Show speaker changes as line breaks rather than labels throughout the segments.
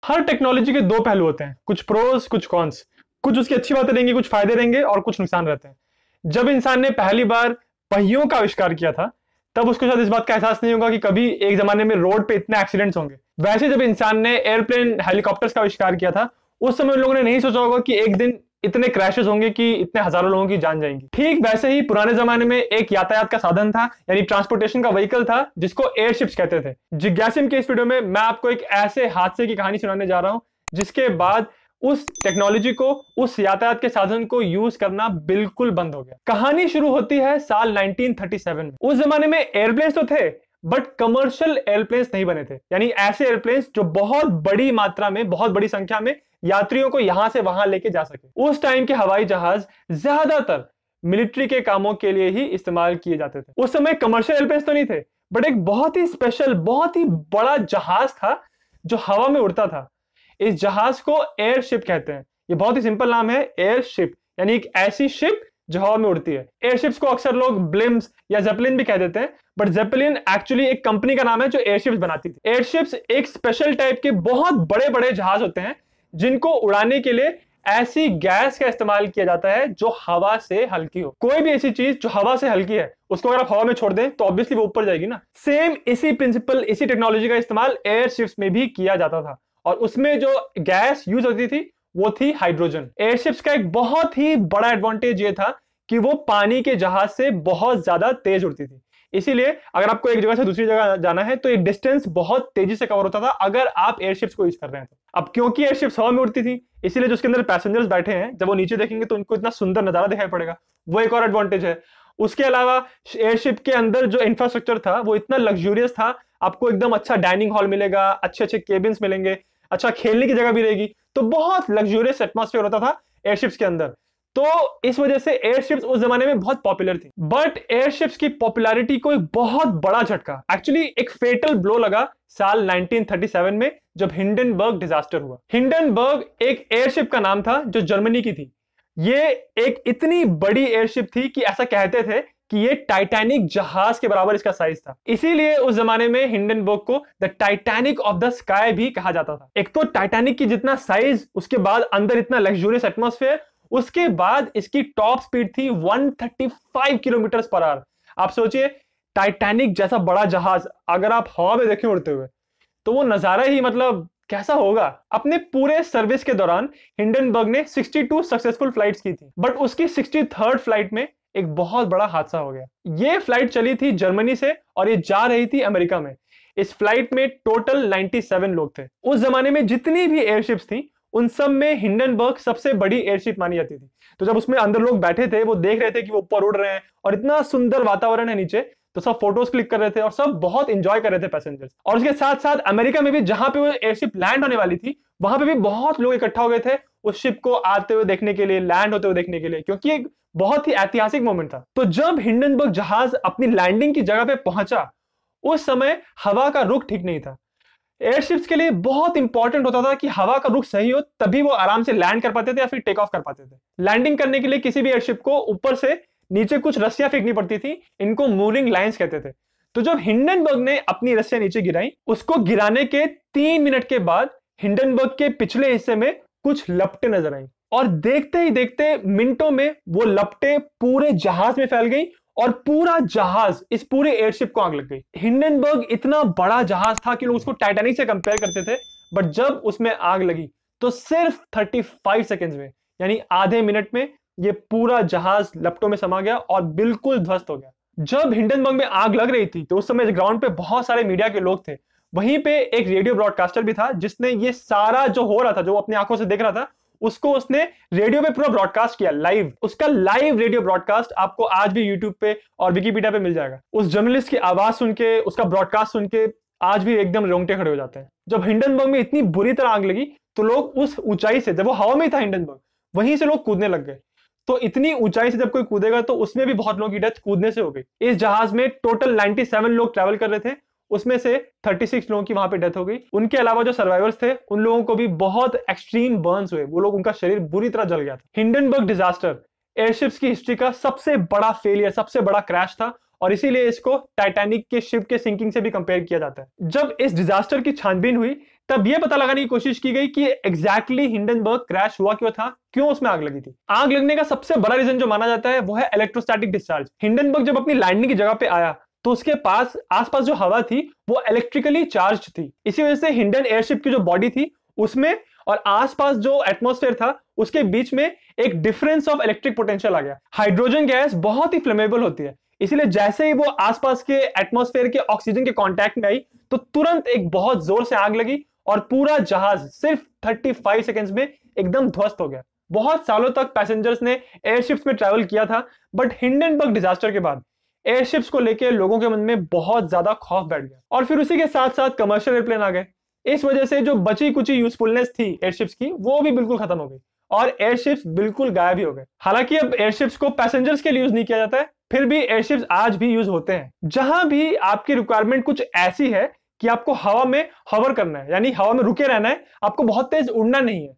हर technology के दो पहलू होते हैं, कुछ प्रोस कुछ कॉन्स। कुछ उसकी अच्छी बातें रहेंगी, कुछ फायदे रहेंगे और कुछ नुकसान रहते हैं। जब इंसान ने पहली बार पहियों का आविष्कार किया था तब उसको शायद इस बात का एहसास नहीं होगा कि कभी एक जमाने में रोड पे इतने एक्सीडेंट्स होंगे। वैसे जब इंसान ने एयरप्लेन हेलीकॉप्टर्स का आविष्कार किया था उस समय उन लोगों ने नहीं सोचा होगा कि एक दिन इतने क्रैशेस होंगे कि इतने हजारों लोगों की जान जाएंगी। ठीक वैसे ही पुराने जमाने में एक यातायात का साधन था, यानी ट्रांसपोर्टेशन का व्हीकल था, जिसको एयरशिप्स कहते थे। जिज्ञासिम के इस वीडियो में मैं आपको एक ऐसे हादसे की कहानी सुनाने जा रहा हूं जिसके बाद उस टेक्नोलॉजी को, उस यातायात के साधन को यूज करना बिल्कुल बंद हो गया। कहानी शुरू होती है साल 1937 में। उस जमाने में एयरप्लेन्स तो थे बट कमर्शियल एयरप्लेन्स नहीं बने थे, यानी ऐसे एयरप्लेन्स जो बहुत बड़ी मात्रा में, बहुत बड़ी संख्या में यात्रियों को यहां से वहां लेके जा सके। उस टाइम के हवाई जहाज ज्यादातर मिलिट्री के कामों के लिए ही इस्तेमाल किए जाते थे। उस समय कमर्शियल एयरप्लेन्स तो नहीं थे बट एक बहुत ही स्पेशल, बहुत ही बड़ा जहाज था जो हवा में उड़ता था। इस जहाज को एयरशिप कहते हैं। ये बहुत ही सिंपल नाम है, एयरशिप, यानी एक ऐसी शिप जो हवा में उड़ती है। एयरशिप्स को अक्सर लोग ब्लिम्स या जेपलिन भी कह देते हैं, बट जेपलिन एक्चुअली एक कंपनी का नाम है जो एयरशिप्स बनाती थी। एयरशिप्स एक स्पेशल टाइप के बहुत बड़े बड़े जहाज होते हैं जिनको उड़ाने के लिए ऐसी गैस का इस्तेमाल किया जाता है जो हवा से हल्की हो। कोई भी ऐसी चीज जो हवा से हल्की है उसको अगर आप हवा में छोड़ दें तो ऑब्वियसली वो ऊपर जाएगी ना। सेम इसी प्रिंसिपल, इसी टेक्नोलॉजी का इस्तेमाल एयरशिप्स में भी किया जाता था और उसमें जो गैस यूज होती थी वो थी हाइड्रोजन। एयरशिप्स का एक बहुत ही बड़ा एडवांटेज ये था कि वो पानी के जहाज से बहुत ज्यादा तेज उड़ती थी। इसीलिए अगर आपको एक जगह से दूसरी जगह जाना है तो ये डिस्टेंस बहुत तेजी से कवर होता था अगर आप एयरशिप्स को यूज कर रहे हैं तो। अब क्योंकि एयरशिप्स हवा में उड़ती थी इसीलिए जो उसके अंदर पैसेंजर्स बैठे हैं जब वो नीचे देखेंगे तो उनको इतना सुंदर नजारा दिखाई पड़ेगा, वो एक और एडवांटेज है। उसके अलावा एयरशिप के अंदर जो इंफ्रास्ट्रक्चर था वो इतना लग्जूरियस था, आपको एकदम अच्छा डाइनिंग हॉल मिलेगा, अच्छे अच्छे केबिन्स मिलेंगे, अच्छा खेलने की जगह भी रहेगी, तो बहुत लग्जूरियस एटमॉस्फेयर होता था एयरशिप्स के अंदर। तो इस वजह से एयरशिप्स उस जमाने में बहुत पॉपुलर थी। बट एयरशिप्स की पॉपुलैरिटी को एक बहुत बड़ा झटका, एक्चुअली एक फेटल ब्लो लगा साल 1937 में जब हिंडनबर्ग डिजास्टर हुआ। हिंडनबर्ग एक एयरशिप का नाम था जो जर्मनी की थी। ये एक इतनी बड़ी एयरशिप थी कि ऐसा कहते थे कि ये टाइटैनिक जहाज के बराबर इसका साइज था। इसीलिए उस जमाने में हिंडनबर्ग को the Titanic of the sky भी कहा जाता था। एक तो टाइटैनिक की जितना साइज, उसके बाद अंदर इतना लग्जूरियस एटमॉस्फेयर, उसके बाद इसकी टॉप स्पीड थी 135 किलोमीटर पर आवर। आप सोचिए टाइटैनिक जैसा बड़ा जहाज अगर आप हवा में देखें उड़ते हुए तो वो नजारा ही मतलब कैसा होगा। अपने पूरे सर्विस के दौरान हिंडनबर्ग ने 62 सक्सेसफुल फ्लाइट्स की थी बट उसकी 63rd फ्लाइट में एक बहुत बड़ा हादसा हो गया। ये फ्लाइट चली थी जर्मनी से और ये जा रही थी अमेरिका में। इस फ्लाइट में टोटल 97 लोग थे। उस जमाने में जितनी भी एयरशिप्स थी उन सब में हिंडनबर्ग सबसे बड़ी एयरशिप मानी जाती थी। तो जब उसमें अंदर लोग बैठे थे वो देख रहे थे कि वो ऊपर उड़ रहे हैं और इतना सुंदर वातावरण है नीचे, तो सब फोटोज क्लिक कर रहे थे और सब बहुत इंजॉय कर रहे थे पैसेंजर्स। और उसके साथ साथ अमेरिका में भी जहां पे वो एयरशिप लैंड होने वाली थी वहां पे भी बहुत लोग इकट्ठा हो गए थे उस शिप को आते हुए देखने के लिए, लैंड होते हुए देखने के लिए, क्योंकि एक बहुत ही ऐतिहासिक मोमेंट था। तो जब हिंडनबर्ग जहाज अपनी लैंडिंग की जगह पे पहुंचा उस समय हवा का रुख ठीक नहीं था। एयरशिप्स के लिए बहुत इंपॉर्टेंट होता था कि हवा का रुख सही हो तभी वो आराम से लैंड कर पाते थे या फिर टेक ऑफ कर पाते थे। लैंडिंग करने के लिए किसी भी एयरशिप को ऊपर से नीचे कुछ रस्सियां फेंकनी पड़ती थी, इनको मूविंग लाइंस कहते थे। तो जब हिंडनबर्ग ने अपनी रस्सियां नीचे गिराई, उसको गिराने के 3 मिनट के बाद हिंडनबर्ग के पिछले हिस्से में कुछ लपटें नजर आई और देखते ही देखते मिनटों में वो लपटें पूरे जहाज में फैल गई और पूरा जहाज, इस पूरे एयरशिप को आग लग गई। हिंडनबर्ग इतना बड़ा जहाज था कि लोग उसको टाइटैनिक से कंपेयर करते थे, बट जब उसमें आग लगी तो सिर्फ 35 सेकेंड्स में, यानी आधे मिनट में ये पूरा जहाज लपटों में समा गया और बिल्कुल ध्वस्त हो गया। जब हिंडनबर्ग में आग लग रही थी तो उस समय ग्राउंड पे बहुत सारे मीडिया के लोग थे। वहीं पे एक रेडियो ब्रॉडकास्टर भी था जिसने ये सारा जो हो रहा था, जो वो अपनी आंखों से देख रहा था, उसको उसने रेडियो पे पूरा ब्रॉडकास्ट किया लाइव। उसका लाइव रेडियो ब्रॉडकास्ट आपको आज भी यूट्यूब पे और विकिपीडिया पे मिल जाएगा। उस जर्नलिस्ट की आवाज सुन के, उसका ब्रॉडकास्ट सुन के आज भी एकदम रोंगटे खड़े हो जाते हैं। जब हिंडनबर्ग में इतनी बुरी तरह आग लगी तो लोग उस ऊंचाई से, जब वो हवा में था हिंडनबर्ग, वहीं से लोग कूदने लग गए। तो इतनी ऊंचाई से जब कोई कूदेगा तो उसमें भी बहुत लोगों की डेथ कूदने से हो गई। इस जहाज में टोटल 97 लोग ट्रैवल कर रहे थे, उसमें से 36 लोगों की वहां पे डेथ हो गई। उनके अलावा जो सर्वाइवर्स थे उन लोगों को भी बहुत एक्सट्रीम बर्न्स हुए, वो लोग, उनका शरीर बुरी तरह जल गया था। हिंडनबर्ग डिजास्टर एयरशिप्स की हिस्ट्री का सबसे बड़ा फेलियर, सबसे बड़ा क्रैश था और इसीलिए इसको टाइटैनिक के शिप के सिंकिंग से भी कंपेयर किया जाता है। जब इस डिजास्टर की छानबीन हुई तब यह पता लगाने की कोशिश की गई कि एग्जैक्टली हिंडनबर्ग क्रैश हुआ क्यों था, क्यों उसमें आग लगी थी। आग लगने का सबसे बड़ा रीजन जो माना जाता है वो है इलेक्ट्रोस्टैटिक डिस्चार्ज। हिंडनबर्ग जब अपनी लैंडिंग की जगह पे आया तो उसके पास आसपास जो हवा थी वो इलेक्ट्रिकली चार्ज थी। इसी वजह से हिंडन एयरशिप की जो बॉडी थी उसमें और आसपास जो एटमॉस्फेयर था उसके बीच में एक डिफरेंस ऑफ इलेक्ट्रिक पोटेंशियल आ गया। हाइड्रोजन गैस बहुत ही फ्लेमेबल होती है, इसलिए जैसे ही वो आसपास के एटमॉस्फेयर के ऑक्सीजन के कांटेक्ट में आई तो तुरंत एक बहुत जोर से आग लगी और पूरा जहाज सिर्फ 35 सेकेंड्स में एकदम ध्वस्त हो गया। बहुत सालों तक पैसेंजर्स ने एयरशिप्स में ट्रैवल किया था, बट हिंडनबर्ग डिजास्टर के बाद एयरशिप्स को लेकर लोगों के मन में बहुत ज्यादा खौफ बैठ गया और फिर उसी के साथ साथ कमर्शियल एयरप्लेन आ गए। इस वजह से जो बची कुची यूजफुलनेस थी एयरशिप्स की वो भी बिल्कुल खत्म हो गई और एयरशिप्स बिल्कुल गायब ही हो गए। हालांकि अब एयरशिप्स को पैसेंजर्स के लिए यूज नहीं किया जाता है, फिर भी एयरशिप्स आज भी यूज होते हैं। जहां भी आपकी रिक्वायरमेंट कुछ ऐसी है कि आपको हवा में हवर करना है, यानी हवा में रुके रहना है, आपको बहुत तेज उड़ना नहीं है,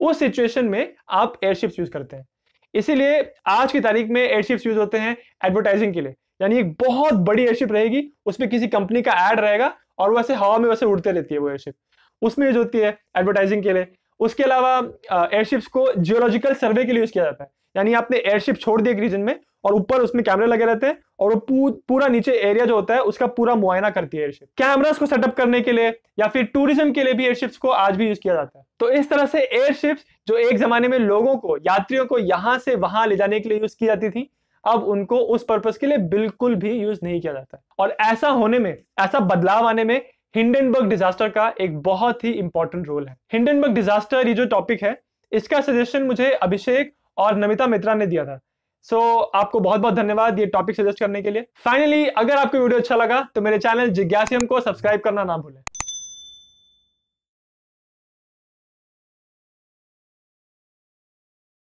उस सिचुएशन में आप एयरशिप्स यूज करते हैं। इसीलिए आज की तारीख में एयरशिप्स यूज होते हैं एडवर्टाइजिंग के लिए, यानी एक बहुत बड़ी एयरशिप रहेगी, उसमें किसी कंपनी का एड रहेगा और वैसे हवा में वैसे उड़ते रहती है वो एयरशिप, उसमें यूज होती है एडवर्टाइजिंग के लिए। उसके अलावा एयरशिप्स को जियोलॉजिकल सर्वे के लिए यूज किया जाता है, यानी आपने एयरशिप छोड़ दी एक रीजन में और ऊपर उसमें कैमरे लगे रहते हैं और वो पूरा नीचे एरिया जो होता है उसका पूरा मुआयना करती है एयरशिप। कैमरास को सेटअप करने के लिए या फिर टूरिज्म के लिए भी एयरशिप्स को आज भी यूज किया जाता है। तो इस तरह से एयरशिप्स जो एक जमाने में लोगों को, यात्रियों को यहां से वहां ले जाने के लिए यूज की जाती थी, अब उनको उस पर्पस के लिए बिल्कुल भी यूज नहीं किया जाता। और ऐसा होने में, ऐसा बदलाव आने में हिंडनबर्ग डिजास्टर का एक बहुत ही इंपॉर्टेंट रोल है। हिंडनबर्ग डिजास्टर ये जो टॉपिक है इसका सजेशन मुझे अभिषेक और नमिता मित्रा ने दिया था। सो आपको बहुत बहुत धन्यवाद ये टॉपिक सजेस्ट करने के लिए। फाइनली अगर आपको वीडियो अच्छा लगा तो मेरे चैनल जिज्ञासियम को सब्सक्राइब करना ना भूलें।